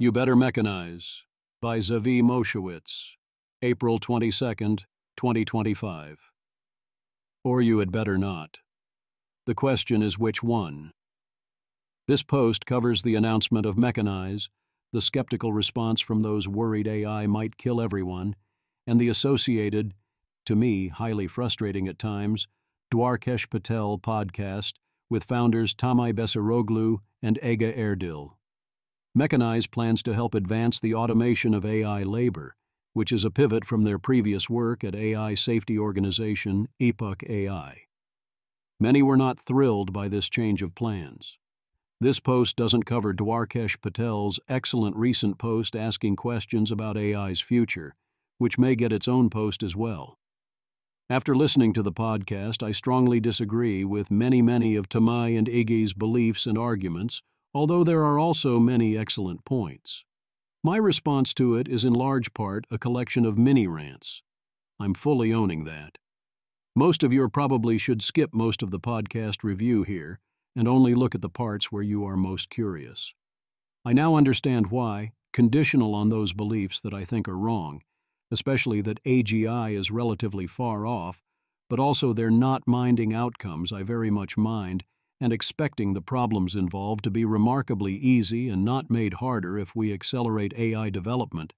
You Better Mechanize by Zavi Moshewitz, April 22nd, 2025. Or you had better not. The question is which one? This post covers the announcement of Mechanize, the skeptical response from those worried AI might kill everyone, and the associated, to me highly frustrating at times, Dwarkesh Patel podcast with founders Tamay Besiroglu and Ega Erdil. Mechanize plans to help advance the automation of AI labor, which is a pivot from their previous work at AI safety organization Epoch AI. Many were not thrilled by this change of plans. This post doesn't cover Dwarkesh Patel's excellent recent post asking questions about AI's future, which may get its own post as well. After listening to the podcast, I strongly disagree with many of Tamay and Iggy's beliefs and arguments, although there are also many excellent points. My response to it is in large part a collection of mini-rants. I'm fully owning that. Most of you probably should skip most of the podcast review here and only look at the parts where you are most curious. I now understand why, conditional on those beliefs that I think are wrong, especially that AGI is relatively far off, but also their not minding outcomes I very much mind, and expecting the problems involved to be remarkably easy and not made harder if we accelerate AI development,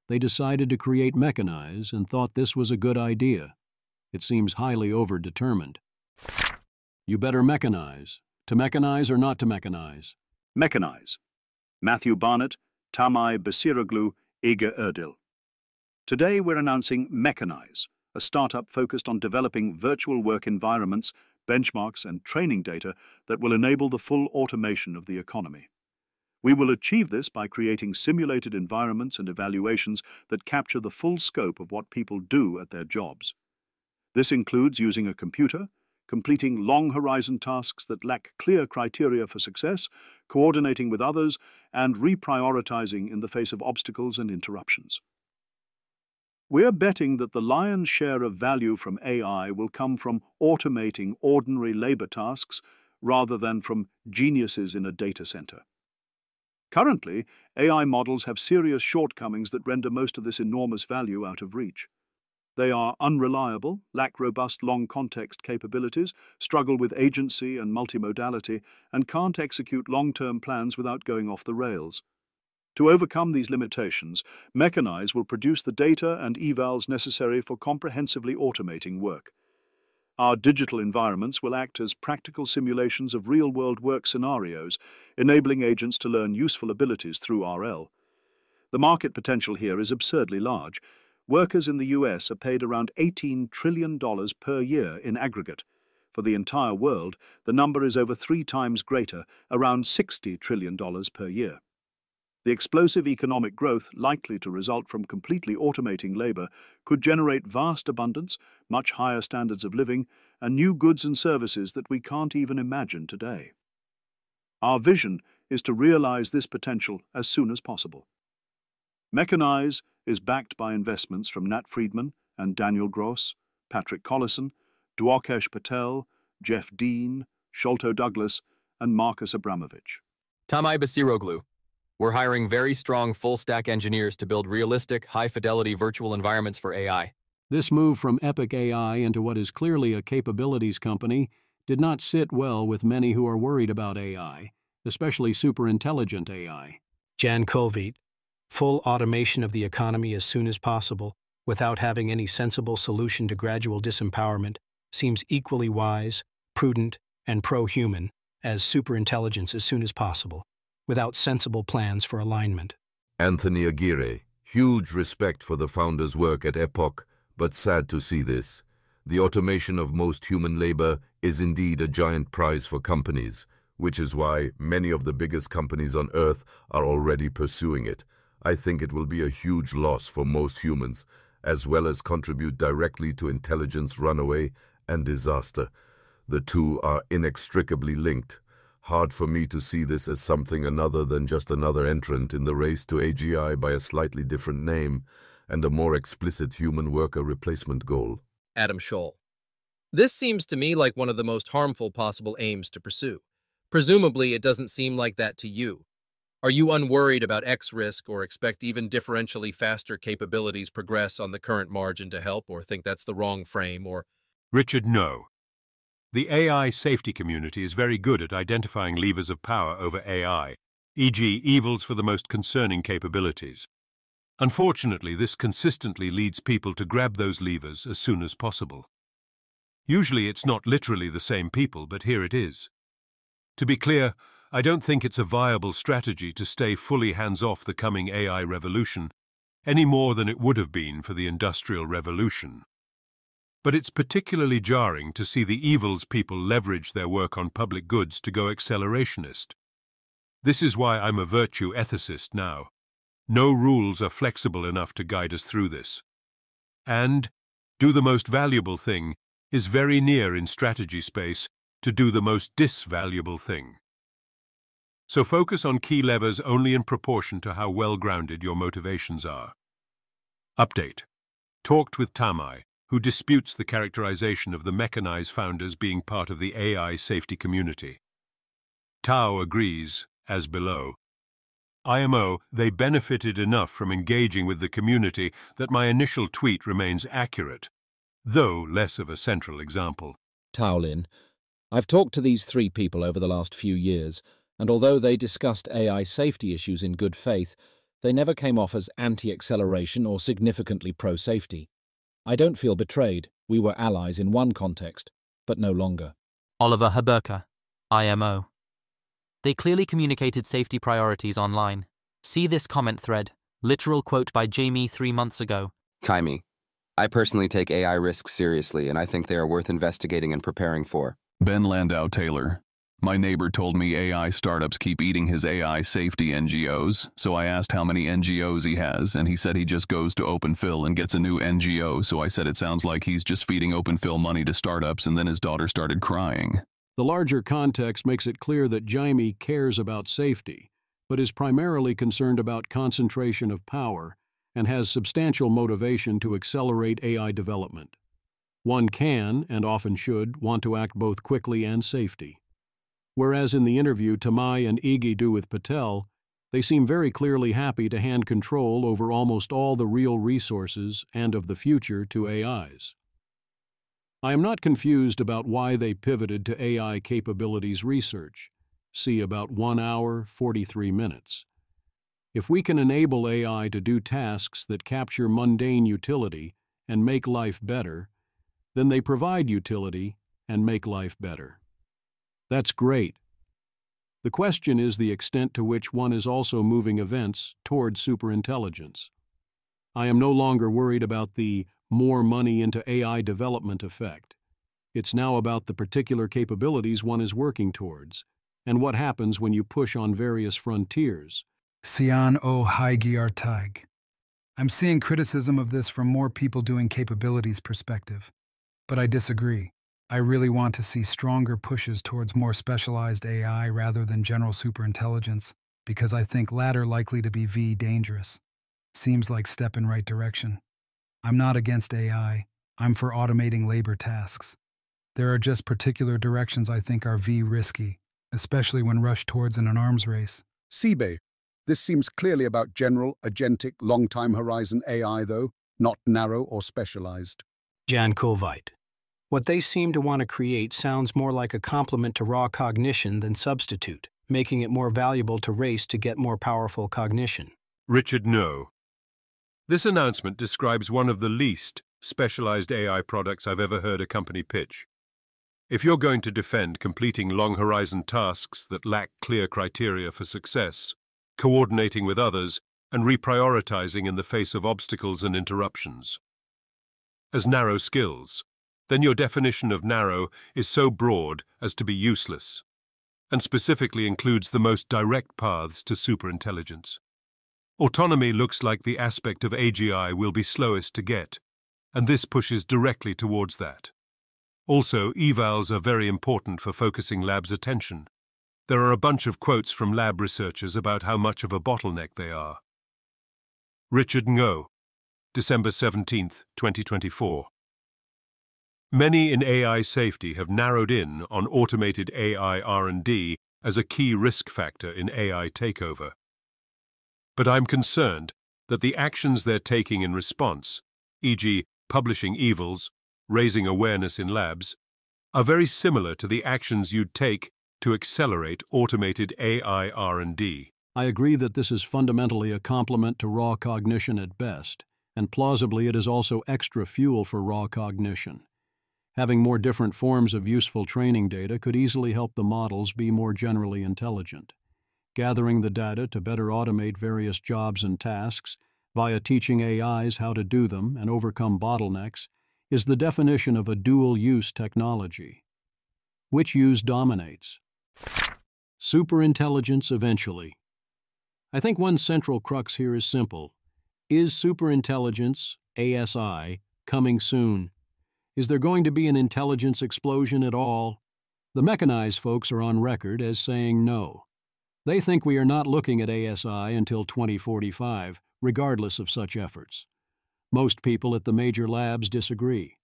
they decided to create Mechanize and thought this was a good idea. It seems highly overdetermined. You better mechanize. To mechanize or not to mechanize? Mechanize. Matthew Barnett, Tamay Besiroglu, Ega Erdil. Today we're announcing Mechanize, a startup focused on developing virtual work environments, benchmarks and training data that will enable the full automation of the economy. We will achieve this by creating simulated environments and evaluations that capture the full scope of what people do at their jobs. This includes using a computer, completing long-horizon tasks that lack clear criteria for success, coordinating with others, and reprioritizing in the face of obstacles and interruptions. We're betting that the lion's share of value from AI will come from automating ordinary labor tasks rather than from geniuses in a data center. Currently, AI models have serious shortcomings that render most of this enormous value out of reach. They are unreliable, lack robust long-context capabilities, struggle with agency and multimodality, and can't execute long-term plans without going off the rails. To overcome these limitations, Mechanize will produce the data and evals necessary for comprehensively automating work. Our digital environments will act as practical simulations of real-world work scenarios, enabling agents to learn useful abilities through RL. The market potential here is absurdly large. Workers in the US are paid around $18 trillion per year in aggregate. For the entire world, the number is over 3 times greater, around $60 trillion per year. The explosive economic growth likely to result from completely automating labor could generate vast abundance, much higher standards of living, and new goods and services that we can't even imagine today. Our vision is to realize this potential as soon as possible. Mechanize is backed by investments from Nat Friedman and Daniel Gross, Patrick Collison, Dwarkesh Patel, Jeff Dean, Sholto Douglas, and Marcus Abramovich. Tamay Besiroglu. We're hiring very strong full-stack engineers to build realistic, high-fidelity virtual environments for AI. This move from Epic AI into what is clearly a capabilities company did not sit well with many who are worried about AI, especially superintelligent AI. Jan Kulveit, full automation of the economy as soon as possible, without having any sensible solution to gradual disempowerment, seems equally wise, prudent, and pro-human as superintelligence as soon as possible, without sensible plans for alignment. Anthony Aguirre, huge respect for the founder's work at Epoch, but sad to see this. The automation of most human labor is indeed a giant prize for companies, which is why many of the biggest companies on Earth are already pursuing it. I think it will be a huge loss for most humans, as well as contribute directly to intelligence runaway and disaster. The two are inextricably linked. Hard for me to see this as something other than just another entrant in the race to AGI by a slightly different name and a more explicit human worker replacement goal. Adam Scholl. This seems to me like one of the most harmful possible aims to pursue. Presumably, it doesn't seem like that to you. Are you unworried about X risk or expect even differentially faster capabilities progress on the current margin to help, or think that's the wrong frame, or Richard, no. The AI safety community is very good at identifying levers of power over AI, e.g. evils for the most concerning capabilities. Unfortunately, this consistently leads people to grab those levers as soon as possible. Usually it's not literally the same people, but here it is. To be clear, I don't think it's a viable strategy to stay fully hands-off the coming AI revolution, any more than it would have been for the Industrial Revolution. But it's particularly jarring to see the evils people leverage their work on public goods to go accelerationist. This is why I'm a virtue ethicist now. No rules are flexible enough to guide us through this. And do the most valuable thing is very near in strategy space to do the most disvaluable thing. So focus on key levers only in proportion to how well-grounded your motivations are. Update. Talked with Tamai, who disputes the characterization of the Mechanize founders being part of the AI safety community. Tao agrees, as below. IMO, they benefited enough from engaging with the community that my initial tweet remains accurate, though less of a central example. Taolin, I've talked to these three people over the last few years, and although they discussed AI safety issues in good faith, they never came off as anti-acceleration or significantly pro-safety. I don't feel betrayed. We were allies in one context, but no longer. Oliver Haberka, IMO. They clearly communicated safety priorities online. See this comment thread, literal quote by Jamie 3 months ago. Kaimi, I personally take AI risks seriously, and I think they are worth investigating and preparing for. Ben Landau Taylor. My neighbor told me AI startups keep eating his AI safety NGOs, so I asked how many NGOs he has, and he said he just goes to OpenPhil and gets a new NGO, so I said it sounds like he's just feeding OpenPhil money to startups, and then his daughter started crying. The larger context makes it clear that Jaime cares about safety, but is primarily concerned about concentration of power and has substantial motivation to accelerate AI development. One can, and often should, want to act both quickly and safety. Whereas in the interview Tamai and Iggy do with Patel, they seem very clearly happy to hand control over almost all the real resources and of the future to AIs. I am not confused about why they pivoted to AI capabilities research. See about 1 hour, 43 minutes. If we can enable AI to do tasks that capture mundane utility and make life better, then they provide utility and make life better. That's great. The question is the extent to which one is also moving events toward superintelligence. I am no longer worried about the more money into AI development effect. It's now about the particular capabilities one is working towards, and what happens when you push on various frontiers. Sian O Haigi Artaig. I'm seeing criticism of this from more people doing capabilities perspective, but I disagree. I really want to see stronger pushes towards more specialized AI rather than general superintelligence, because I think latter likely to be dangerous. Seems like step in right direction. I'm not against AI. I'm for automating labor tasks. There are just particular directions I think are risky, especially when rushed towards in an arms race. Sibe, this seems clearly about general, agentic, long-time horizon AI though, not narrow or specialized. Jan Kulveit. What they seem to want to create sounds more like a complement to raw cognition than substitute, making it more valuable to race to get more powerful cognition. Richard, no. This announcement describes one of the least specialized AI products I've ever heard a company pitch. If you're going to defend completing long-horizon tasks that lack clear criteria for success, coordinating with others, and reprioritizing in the face of obstacles and interruptions as narrow skills, then your definition of narrow is so broad as to be useless, and specifically includes the most direct paths to superintelligence. Autonomy looks like the aspect of AGI we'll be slowest to get, and this pushes directly towards that. Also, evals are very important for focusing labs' attention. There are a bunch of quotes from lab researchers about how much of a bottleneck they are. Richard Ngo, December 17, 2024. Many in AI safety have narrowed in on automated AI R&D as a key risk factor in AI takeover. but I'm concerned that the actions they're taking in response, e.g., publishing evils, raising awareness in labs, are very similar to the actions you'd take to accelerate automated AI R&D. I agree that this is fundamentally a complement to raw cognition at best, and plausibly it is also extra fuel for raw cognition. Having more different forms of useful training data could easily help the models be more generally intelligent. Gathering the data to better automate various jobs and tasks via teaching AIs how to do them and overcome bottlenecks is the definition of a dual-use technology. Which use dominates? Superintelligence eventually. I think one central crux here is simple. Is superintelligence, ASI, coming soon? Is there going to be an intelligence explosion at all? The Mechanize folks are on record as saying no. They think we are not looking at ASI until 2045, regardless of such efforts. Most people at the major labs disagree.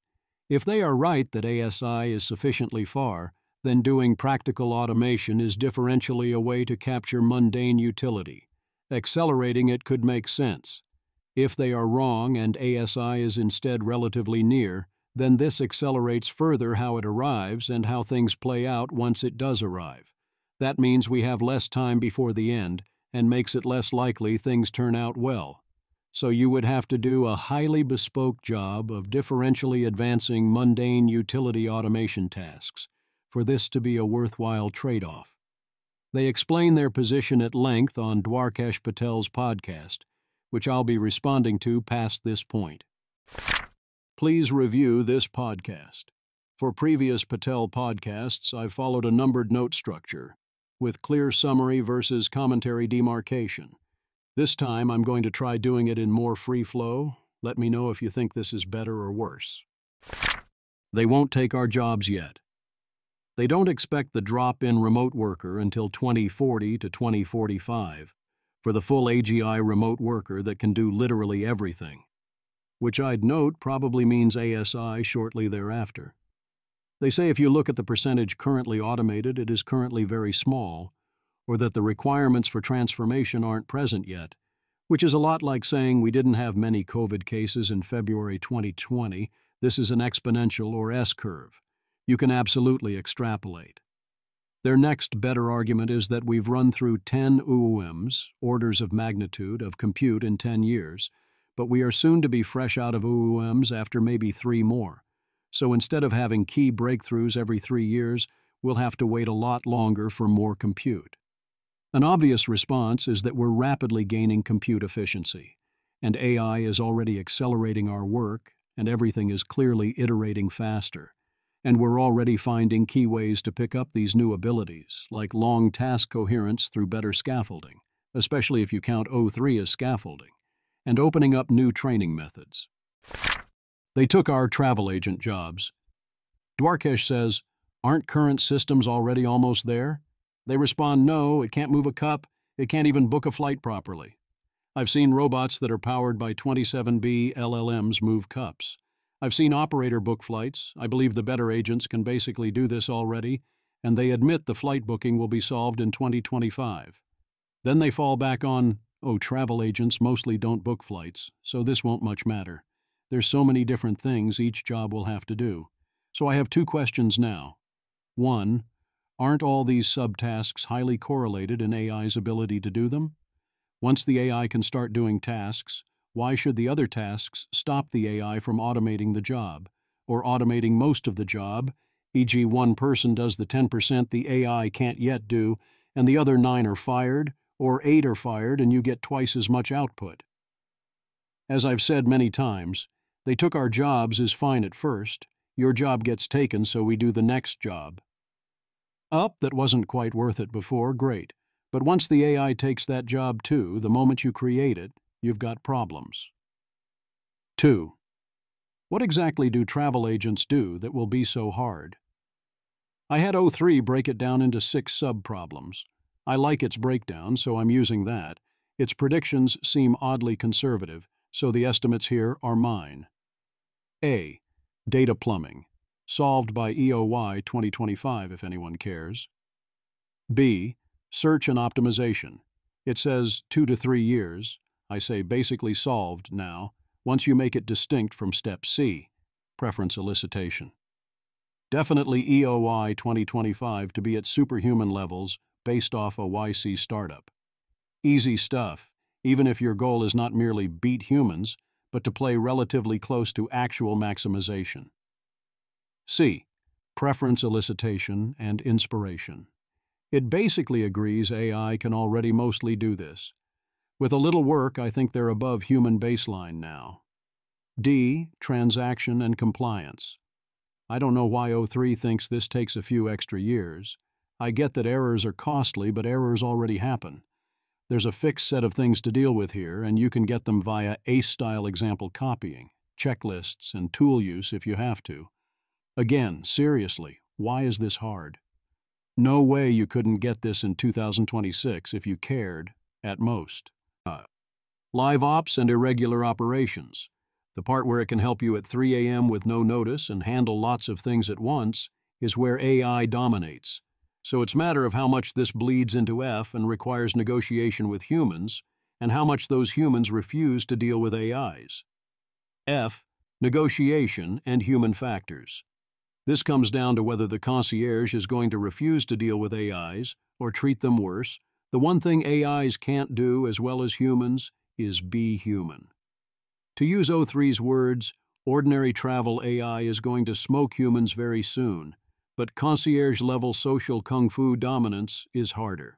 If they are right that ASI is sufficiently far, then doing practical automation is differentially a way to capture mundane utility. Accelerating it could make sense. If they are wrong and ASI is instead relatively near, then this accelerates further how it arrives and how things play out once it does arrive. That means we have less time before the end and makes it less likely things turn out well. So you would have to do a highly bespoke job of differentially advancing mundane utility automation tasks for this to be a worthwhile trade-off. They explain their position at length on Dwarkesh Patel's podcast, which I'll be responding to past this point. Please review this podcast. For previous Patel podcasts, I've followed a numbered note structure, with clear summary versus commentary demarcation. This time, I'm going to try doing it in more free flow. Let me know if you think this is better or worse. They won't take our jobs yet. They don't expect the drop in remote worker until 2040 to 2045 for the full AGI remote worker that can do literally everything, which I'd note probably means ASI shortly thereafter. They say if you look at the percentage currently automated, it is currently very small, or that the requirements for transformation aren't present yet, which is a lot like saying we didn't have many COVID cases in February 2020. This is an exponential or S-curve. You can absolutely extrapolate. Their next better argument is that we've run through 10 UUMs, orders of magnitude, of compute in 10 years, but we are soon to be fresh out of UUMs after maybe 3 more. So instead of having key breakthroughs every 3 years, we'll have to wait a lot longer for more compute. An obvious response is that we're rapidly gaining compute efficiency, and AI is already accelerating our work, and everything is clearly iterating faster. And we're already finding key ways to pick up these new abilities, like long task coherence through better scaffolding, especially if you count O3 as scaffolding, and opening up new training methods. They took our travel agent jobs. Dwarkesh says, aren't current systems already almost there? They respond, no, it can't move a cup, it can't even book a flight properly. I've seen robots that are powered by 27B LLMs move cups. I've seen operator book flights. I believe the better agents can basically do this already, and they admit the flight booking will be solved in 2025. Then they fall back on, oh, travel agents mostly don't book flights, so this won't much matter. There's so many different things each job will have to do. So I have 2 questions now. 1, aren't all these subtasks highly correlated in AI's ability to do them? Once the AI can start doing tasks, why should the other tasks stop the AI from automating the job, or automating most of the job, e.g. one person does the 10% the AI can't yet do, and the other 9 are fired, or 8 are fired and you get twice as much output? As I've said many times, they took our jobs is fine at first. Your job gets taken, so we do the next job. That wasn't quite worth it before, great. But once the AI takes that job too, the moment you create it, you've got problems. 2. What exactly do travel agents do that will be so hard? I had O3 break it down into 6 sub-problems. I like its breakdown, so I'm using that. Its predictions seem oddly conservative, so the estimates here are mine. A. Data plumbing, solved by EOY 2025 if anyone cares. B. Search and optimization, It says 2 to 3 years. I say basically solved now, once you make it distinct from step C, preference elicitation. Definitely EOI 2025 to be at superhuman levels based off a YC startup. Easy stuff, even if your goal is not merely beat humans, but to play relatively close to actual maximization. C. Preference elicitation and inspiration. It basically agrees AI can already mostly do this. With a little work, I think they're above human baseline now. D. Transaction and compliance. I don't know why O3 thinks this takes a few extra years. I get that errors are costly, but errors already happen. There's a fixed set of things to deal with here, and you can get them via ACE-style example copying, checklists, and tool use if you have to. Again, seriously, why is this hard? No way you couldn't get this in 2026 if you cared, at most. Live ops and irregular operations. The part where it can help you at 3 a.m. with no notice and handle lots of things at once is where AI dominates. So it's a matter of how much this bleeds into F and requires negotiation with humans, and how much those humans refuse to deal with AIs. F. Negotiation and human factors. This comes down to whether the concierge is going to refuse to deal with AIs or treat them worse. The one thing AIs can't do as well as humans is be human. To use O3's words, ordinary travel AI is going to smoke humans very soon, but concierge-level social kung fu dominance is harder.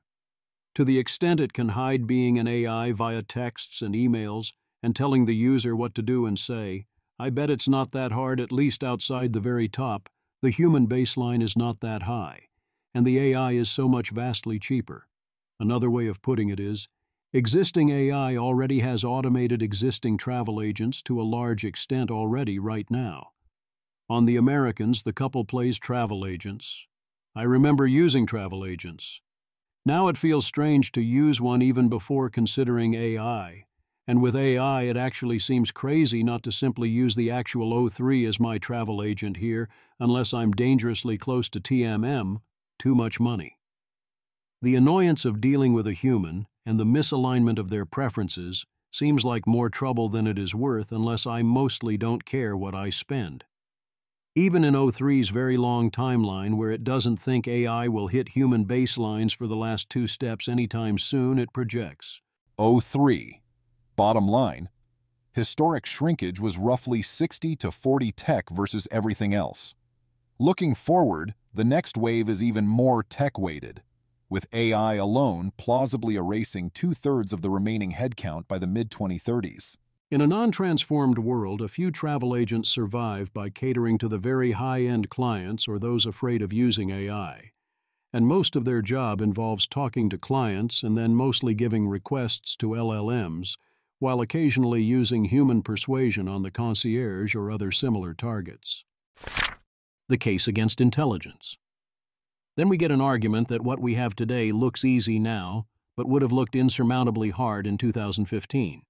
To the extent it can hide being an AI via texts and emails and telling the user what to do and say, I bet it's not that hard, at least outside the very top. The human baseline is not that high, and the AI is so much vastly cheaper. Another way of putting it is, existing AI already has automated existing travel agents to a large extent already right now. On The Americans, the couple plays travel agents. I remember using travel agents. Now it feels strange to use one even before considering AI. And with AI, it actually seems crazy not to simply use the actual O3 as my travel agent here unless I'm dangerously close to TMM, too much money. The annoyance of dealing with a human and the misalignment of their preferences seems like more trouble than it is worth unless I mostly don't care what I spend. Even in O3's very long timeline where it doesn't think AI will hit human baselines for the last 2 steps anytime soon, it projects. O3. Bottom line, historic shrinkage was roughly 60 to 40 tech versus everything else. Looking forward, the next wave is even more tech-weighted, with AI alone plausibly erasing 2/3 of the remaining headcount by the mid-2030s. In a non-transformed world, a few travel agents survive by catering to the very high-end clients or those afraid of using AI. And most of their job involves talking to clients and then mostly giving requests to LLMs, while occasionally using human persuasion on the concierge or other similar targets. The case against intelligence. Then we get an argument that what we have today looks easy now, but would have looked insurmountably hard in 2015.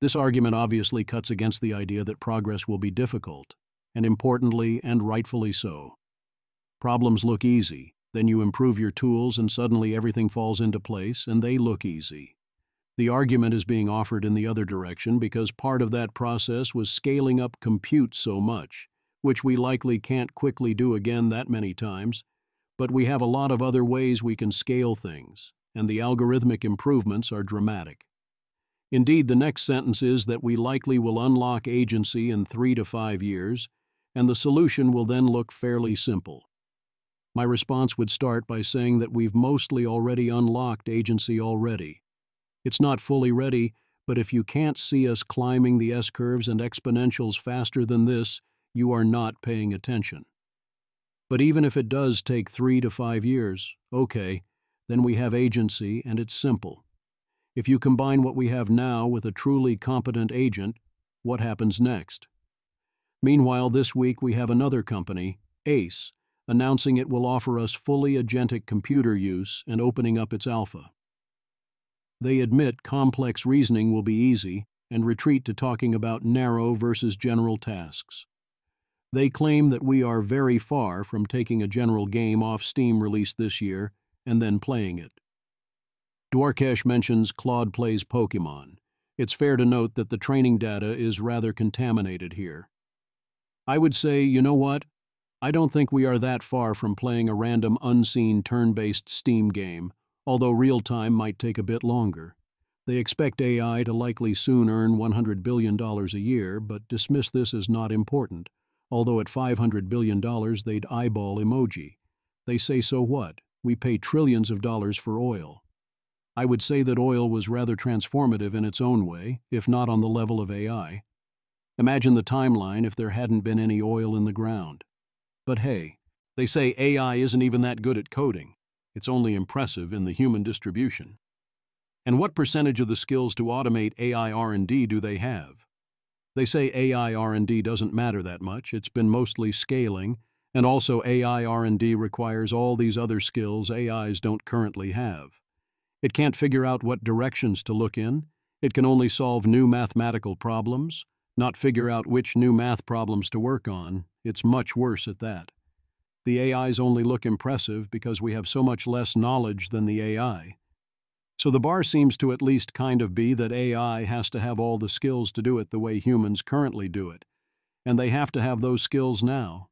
This argument obviously cuts against the idea that progress will be difficult, and importantly and rightfully so. Problems look easy, then you improve your tools and suddenly everything falls into place and they look easy. The argument is being offered in the other direction because part of that process was scaling up compute so much, which we likely can't quickly do again that many times, but we have a lot of other ways we can scale things, and the algorithmic improvements are dramatic. Indeed, the next sentence is that we likely will unlock agency in 3 to 5 years, and the solution will then look fairly simple. My response would start by saying that we've mostly already unlocked agency already. It's not fully ready, but if you can't see us climbing the S-curves and exponentials faster than this, you are not paying attention. But even if it does take 3 to 5 years, okay, then we have agency and it's simple. If you combine what we have now with a truly competent agent, what happens next? Meanwhile, this week we have another company, ACE, announcing it will offer us fully agentic computer use and opening up its alpha. They admit complex reasoning will be easy and retreat to talking about narrow versus general tasks. They claim that we are very far from taking a general game off Steam released this year and then playing it. Dwarkesh mentions Claude plays Pokemon. It's fair to note that the training data is rather contaminated here. I would say, you know what? I don't think we are that far from playing a random unseen turn-based Steam game, although real-time might take a bit longer. They expect AI to likely soon earn $100 billion a year, but dismiss this as not important, although at $500 billion they'd eyeball emoji. They say, so what? We pay trillions of dollars for oil. I would say that oil was rather transformative in its own way, if not on the level of AI. Imagine the timeline if there hadn't been any oil in the ground. But hey, they say AI isn't even that good at coding. It's only impressive in the human distribution. And what percentage of the skills to automate AI R&D do they have? They say AI R&D doesn't matter that much. It's been mostly scaling, and also AI R&D requires all these other skills AIs don't currently have. It can't figure out what directions to look in. It can only solve new mathematical problems, not figure out which new math problems to work on. It's much worse at that. The AIs only look impressive because we have so much less knowledge than the AI. So the bar seems to at least kind of be that AI has to have all the skills to do it the way humans currently do it, and they have to have those skills now.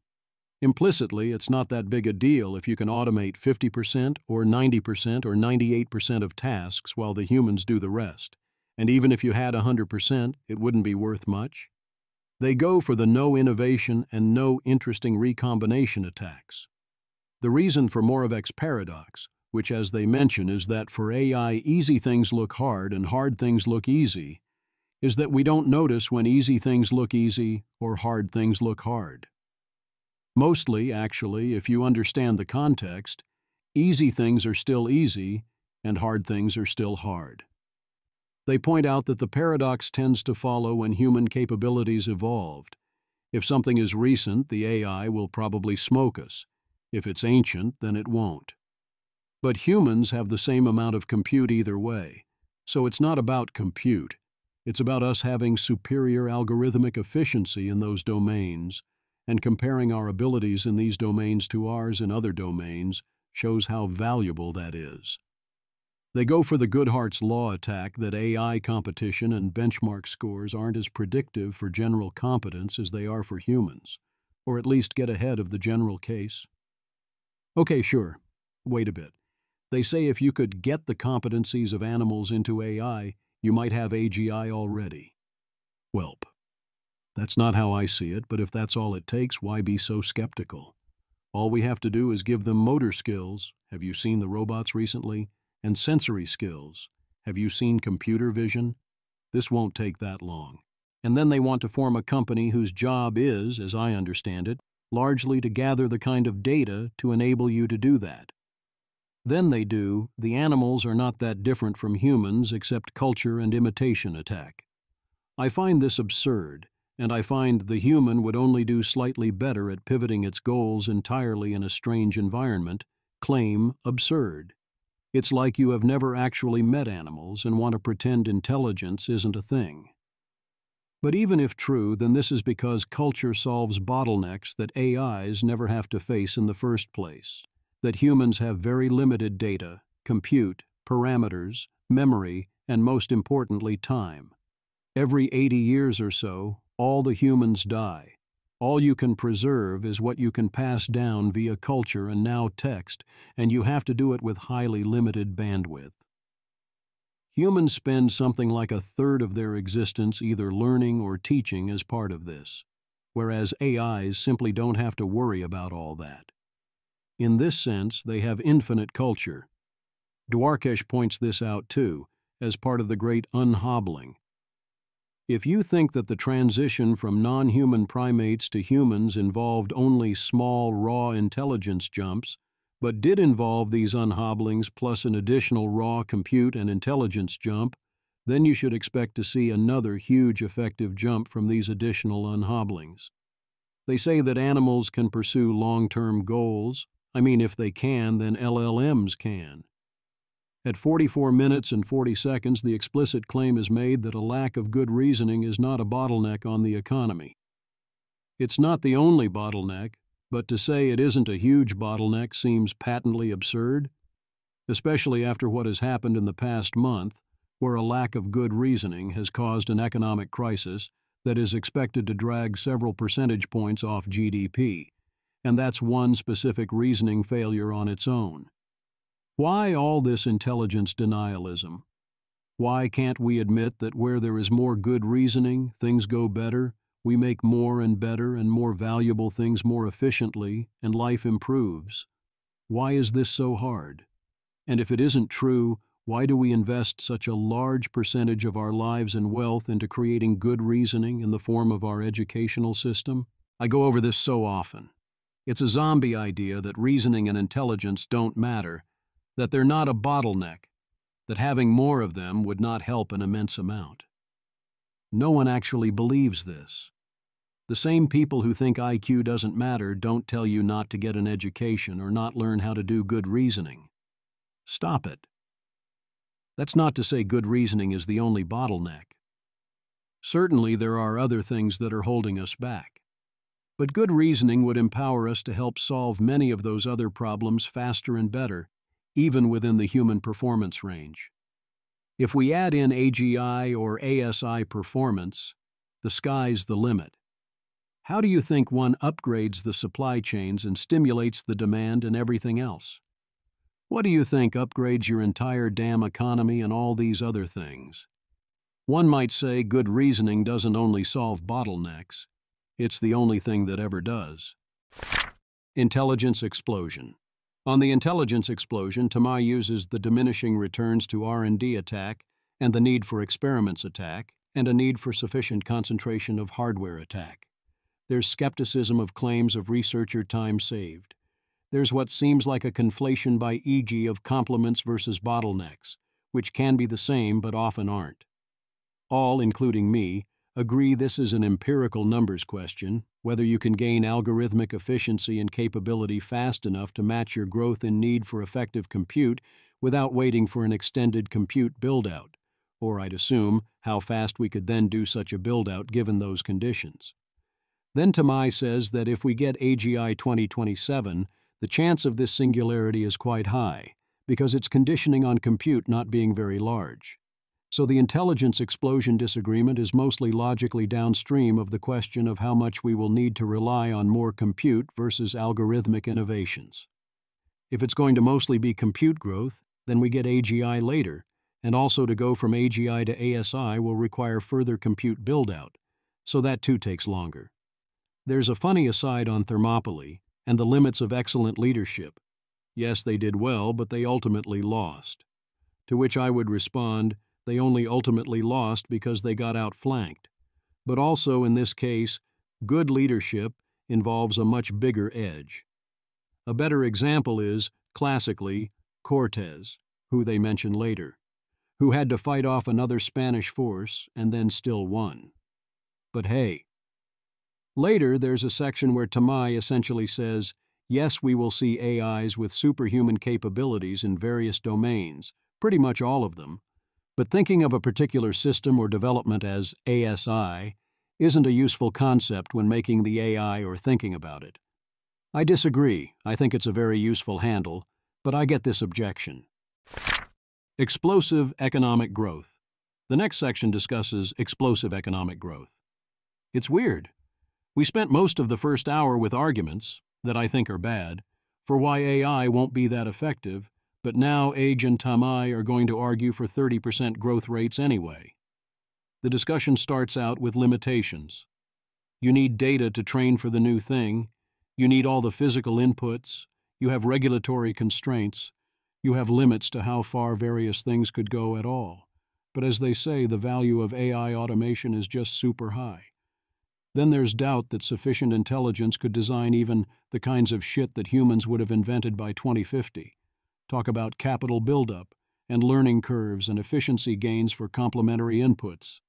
Implicitly, it's not that big a deal if you can automate 50% or 90% or 98% of tasks while the humans do the rest. And even if you had 100%, it wouldn't be worth much. They go for the no innovation and no interesting recombination attacks. The reason for Moravec's paradox, which as they mention is that for AI easy things look hard and hard things look easy, is that we don't notice when easy things look easy or hard things look hard. Mostly, actually, if you understand the context, easy things are still easy and hard things are still hard. They point out that the paradox tends to follow when human capabilities evolved. If something is recent, the AI will probably smoke us. If it's ancient, then it won't. But humans have the same amount of compute either way, so it's not about compute. It's about us having superior algorithmic efficiency in those domains, and comparing our abilities in these domains to ours in other domains shows how valuable that is. They go for the Goodhart's law attack that AI competition and benchmark scores aren't as predictive for general competence as they are for humans, or at least get ahead of the general case. Okay, sure. Wait a bit. They say if you could get the competencies of animals into AI, you might have AGI already. Welp. That's not how I see it, but if that's all it takes, why be so skeptical? All we have to do is give them motor skills. Have you seen the robots recently? And sensory skills. Have you seen computer vision? This won't take that long. And then they want to form a company whose job is, as I understand it, largely to gather the kind of data to enable you to do that. Then they do, the animals are not that different from humans except culture and imitation attack. I find this absurd, and I find the human would only do slightly better at pivoting its goals entirely in a strange environment, claim absurd. It's like you have never actually met animals and want to pretend intelligence isn't a thing. But even if true, then this is because culture solves bottlenecks that AIs never have to face in the first place. That humans have very limited data, compute, parameters, memory, and most importantly, time. Every 80 years or so, all the humans die. All you can preserve is what you can pass down via culture and now text, and you have to do it with highly limited bandwidth. Humans spend something like a third of their existence either learning or teaching as part of this, whereas AIs simply don't have to worry about all that. In this sense, they have infinite culture. Dwarkesh points this out too, as part of the great unhobbling. If you think that the transition from non-human primates to humans involved only small, raw intelligence jumps, but did involve these unhobblings plus an additional raw compute and intelligence jump, then you should expect to see another huge effective jump from these additional unhobblings. They say that animals can pursue long-term goals. I mean, if they can, then LLMs can. At 44 minutes and 40 seconds, the explicit claim is made that a lack of good reasoning is not a bottleneck on the economy. It's not the only bottleneck, but to say it isn't a huge bottleneck seems patently absurd. especially after what has happened in the past month, where a lack of good reasoning has caused an economic crisis that is expected to drag several percentage points off GDP, and that's one specific reasoning failure on its own. Why all this intelligence denialism? Why can't we admit that where there is more good reasoning, things go better, we make more and better and more valuable things more efficiently, and life improves? Why is this so hard? And if it isn't true, why do we invest such a large percentage of our lives and wealth into creating good reasoning in the form of our educational system? I go over this so often. It's a zombie idea that reasoning and intelligence don't matter, that they're not a bottleneck, that having more of them would not help an immense amount. No one actually believes this. The same people who think IQ doesn't matter don't tell you not to get an education or not learn how to do good reasoning. Stop it. That's not to say good reasoning is the only bottleneck. Certainly there are other things that are holding us back. But good reasoning would empower us to help solve many of those other problems faster and better, even within the human performance range. If we add in AGI or ASI performance, the sky's the limit. How do you think one upgrades the supply chains and stimulates the demand and everything else? What do you think upgrades your entire damn economy and all these other things? One might say good reasoning doesn't only solve bottlenecks, it's the only thing that ever does. Intelligence explosion. On the intelligence explosion, Tamai uses the diminishing returns to R&D attack and the need for experiments attack and a need for sufficient concentration of hardware attack. There's skepticism of claims of researcher time saved. There's what seems like a conflation by e.g. of complements versus bottlenecks, which can be the same but often aren't. All, including me, agree this is an empirical numbers question, whether you can gain algorithmic efficiency and capability fast enough to match your growth in need for effective compute without waiting for an extended compute build-out, or I'd assume how fast we could then do such a build-out given those conditions. Then Tamai says that if we get AGI 2027, the chance of this singularity is quite high, because it's conditioning on compute not being very large. So the intelligence explosion disagreement is mostly logically downstream of the question of how much we will need to rely on more compute versus algorithmic innovations. If it's going to mostly be compute growth, then we get AGI later, and also to go from AGI to ASI will require further compute build-out, so that too takes longer. There's a funny aside on Thermopylae and the limits of excellent leadership. Yes, they did well, but they ultimately lost. To which I would respond, they only ultimately lost because they got outflanked. But also, in this case, good leadership involves a much bigger edge. A better example is, classically, Cortés, who they mention later, who had to fight off another Spanish force and then still won. But hey. Later, there's a section where Tamai essentially says, yes, we will see AIs with superhuman capabilities in various domains, pretty much all of them, but thinking of a particular system or development as ASI isn't a useful concept when making the AI or thinking about it. I disagree. I think it's a very useful handle, but I get this objection. Explosive economic growth. The next section discusses explosive economic growth. It's weird. We spent most of the first hour with arguments, that I think are bad, for why AI won't be that effective, but now Age and Tamai are going to argue for 30% growth rates anyway. The discussion starts out with limitations. You need data to train for the new thing, you need all the physical inputs, you have regulatory constraints, you have limits to how far various things could go at all. But as they say, the value of AI automation is just super high. Then there's doubt that sufficient intelligence could design even the kinds of shit that humans would have invented by 2050. Talk about capital buildup and learning curves and efficiency gains for complementary inputs.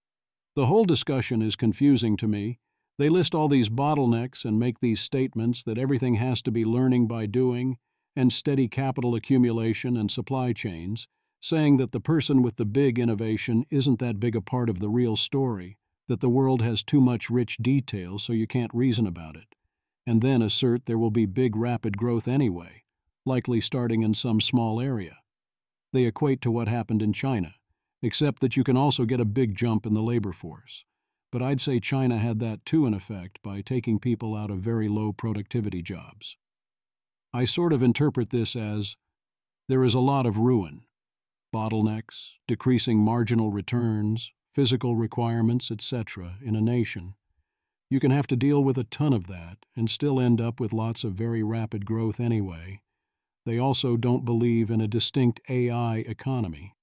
The whole discussion is confusing to me. They list all these bottlenecks and make these statements that everything has to be learning by doing and steady capital accumulation and supply chains, saying that the person with the big innovation isn't that big a part of the real story, that the world has too much rich detail so you can't reason about it, and then assert there will be big rapid growth anyway, likely starting in some small area. They equate to what happened in China, except that you can also get a big jump in the labor force. But I'd say China had that too in effect by taking people out of very low productivity jobs. I sort of interpret this as there is a lot of ruin, bottlenecks, decreasing marginal returns, physical requirements, etc. in a nation. You can have to deal with a ton of that and still end up with lots of very rapid growth anyway. They also don't believe in a distinct AI economy.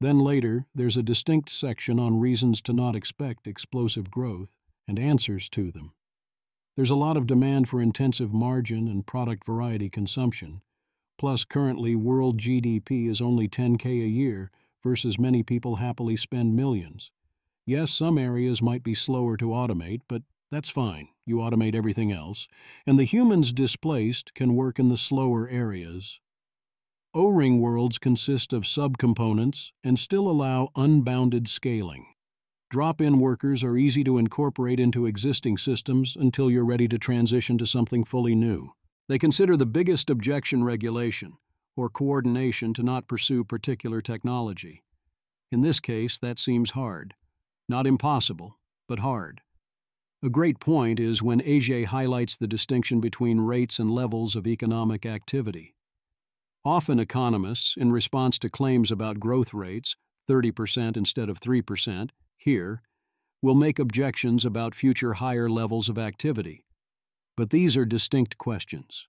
Then later, there's a distinct section on reasons to not expect explosive growth and answers to them. There's a lot of demand for intensive margin and product variety consumption. Plus, currently, world GDP is only $10K a year versus many people happily spend millions. Yes, some areas might be slower to automate, but that's fine. You automate everything else. And the humans displaced can work in the slower areas. O-ring worlds consist of subcomponents and still allow unbounded scaling. Drop-in workers are easy to incorporate into existing systems until you're ready to transition to something fully new. They consider the biggest objection regulation, or coordination to not pursue particular technology. In this case, that seems hard. Not impossible, but hard. A great point is when Ajay highlights the distinction between rates and levels of economic activity. Often economists, in response to claims about growth rates, 30% instead of 3%, here, will make objections about future higher levels of activity. But these are distinct questions.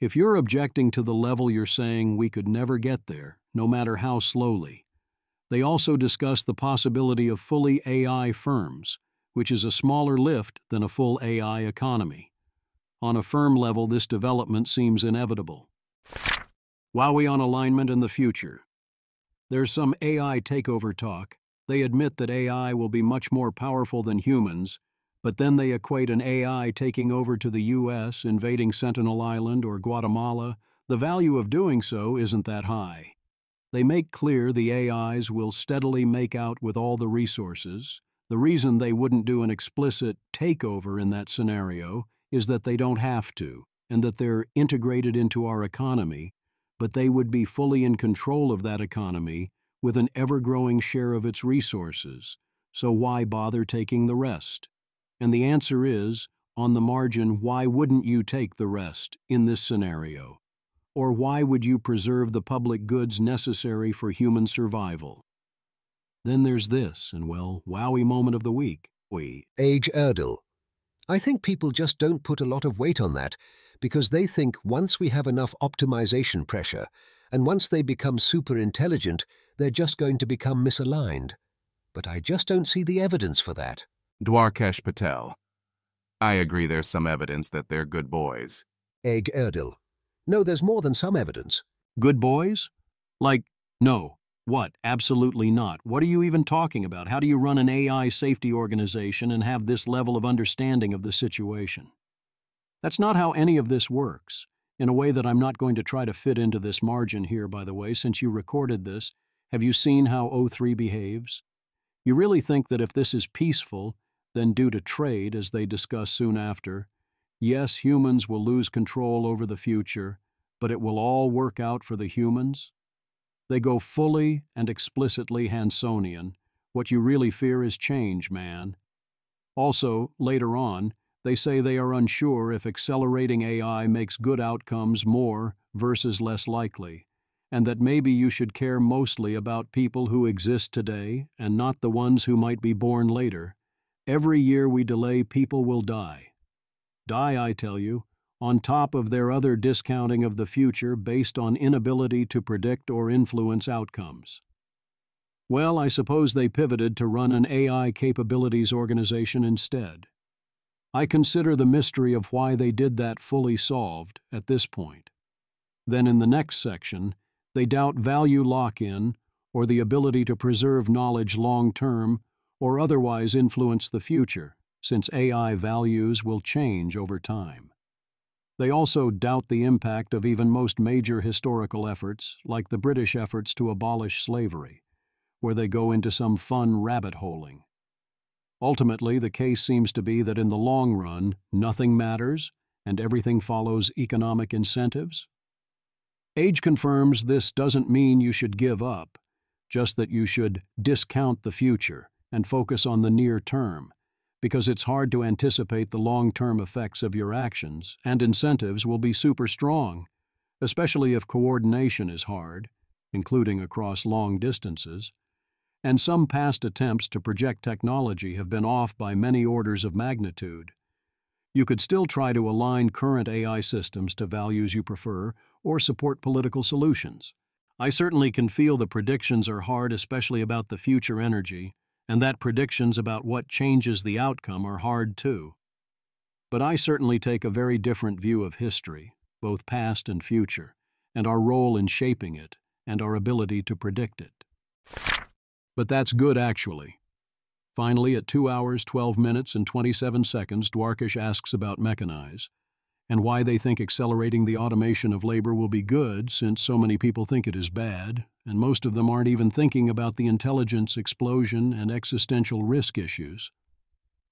If you're objecting to the level you're saying we could never get there, no matter how slowly, they also discuss the possibility of fully AI firms, which is a smaller lift than a full AI economy. On a firm level, this development seems inevitable. Wowie on alignment in the future. There's some AI takeover talk. They admit that AI will be much more powerful than humans, but then they equate an AI taking over to the U.S., invading Sentinel Island or Guatemala. The value of doing so isn't that high. They make clear the AIs will steadily make out with all the resources. The reason they wouldn't do an explicit takeover in that scenario is that they don't have to, and that they're integrated into our economy, but they would be fully in control of that economy with an ever-growing share of its resources, so why bother taking the rest? And the answer is, on the margin, why wouldn't you take the rest in this scenario? Or why would you preserve the public goods necessary for human survival? Then there's this, and well, wowie moment of the week. Age Erdl. I think people just don't put a lot of weight on that because they think once we have enough optimization pressure and once they become super intelligent, they're just going to become misaligned. But I just don't see the evidence for that. Dwarkesh Patel. I agree there's some evidence that they're good boys. Age Erdl. No, there's more than some evidence. Good boys? Like, no. What? Absolutely not. What are you even talking about? How do you run an AI safety organization and have this level of understanding of the situation? That's not how any of this works. In a way that I'm not going to try to fit into this margin here, by the way, since you recorded this. Have you seen how O3 behaves? You really think that if this is peaceful, then due to trade, as they discuss soon after, yes, humans will lose control over the future, but it will all work out for the humans? They go fully and explicitly Hansonian. What you really fear is change, man. Also, later on, they say they are unsure if accelerating AI makes good outcomes more versus less likely, and that maybe you should care mostly about people who exist today and not the ones who might be born later. Every year we delay, people will die. Die, I tell you, on top of their other discounting of the future based on inability to predict or influence outcomes. Well, I suppose they pivoted to run an AI capabilities organization instead. I consider the mystery of why they did that fully solved at this point. Then in the next section, they doubt value lock-in or the ability to preserve knowledge long-term or otherwise influence the future, since AI values will change over time. They also doubt the impact of even most major historical efforts, like the British efforts to abolish slavery, where they go into some fun rabbit-holing. Ultimately, the case seems to be that in the long run, nothing matters and everything follows economic incentives. Age confirms this doesn't mean you should give up, just that you should discount the future and focus on the near term, because it's hard to anticipate the long-term effects of your actions, and incentives will be super strong, especially if coordination is hard, including across long distances, and some past attempts to project technology have been off by many orders of magnitude. You could still try to align current AI systems to values you prefer or support political solutions. I certainly can feel the predictions are hard, especially about the future energy, and that predictions about what changes the outcome are hard too. But I certainly take a very different view of history, both past and future, and our role in shaping it, and our ability to predict it. But that's good, actually. Finally, at 2 hours, 12 minutes, and 27 seconds, Dwarkish asks about Mechanize, and why they think accelerating the automation of labor will be good, since so many people think it is bad, and most of them aren't even thinking about the intelligence explosion and existential risk issues.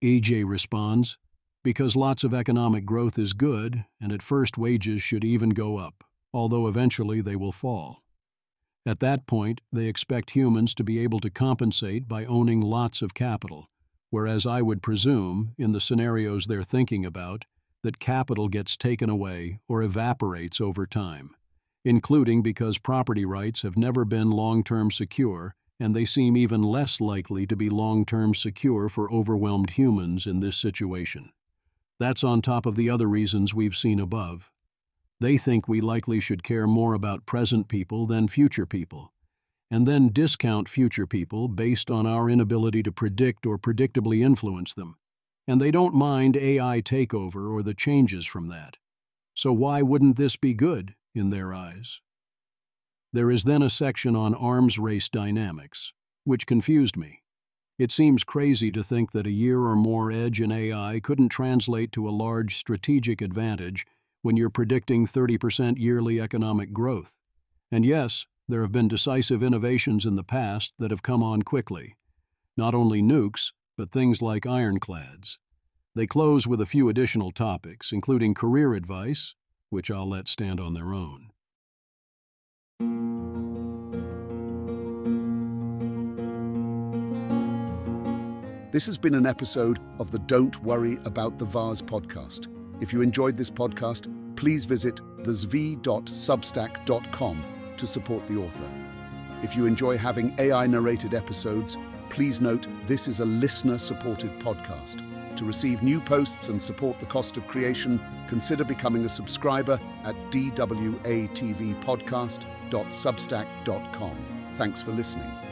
EJ responds, because lots of economic growth is good, and at first wages should even go up, although eventually they will fall. At that point, they expect humans to be able to compensate by owning lots of capital, whereas I would presume, in the scenarios they're thinking about, that capital gets taken away or evaporates over time, including because property rights have never been long-term secure, and they seem even less likely to be long-term secure for overwhelmed humans in this situation. That's on top of the other reasons we've seen above. They think we likely should care more about present people than future people, and then discount future people based on our inability to predict or predictably influence them. And they don't mind AI takeover or the changes from that. So why wouldn't this be good in their eyes? There is then a section on arms race dynamics, which confused me. It seems crazy to think that a year or more edge in AI couldn't translate to a large strategic advantage when you're predicting 30% yearly economic growth. And yes, there have been decisive innovations in the past that have come on quickly. Not only nukes, but things like ironclads. They close with a few additional topics, including career advice, which I'll let stand on their own. This has been an episode of the Don't Worry About the Vase podcast. If you enjoyed this podcast, please visit thezv.substack.com to support the author. If you enjoy having AI-narrated episodes, please note this is a listener-supported podcast. To receive new posts and support the cost of creation, consider becoming a subscriber at dwatvpodcast.substack.com. Thanks for listening.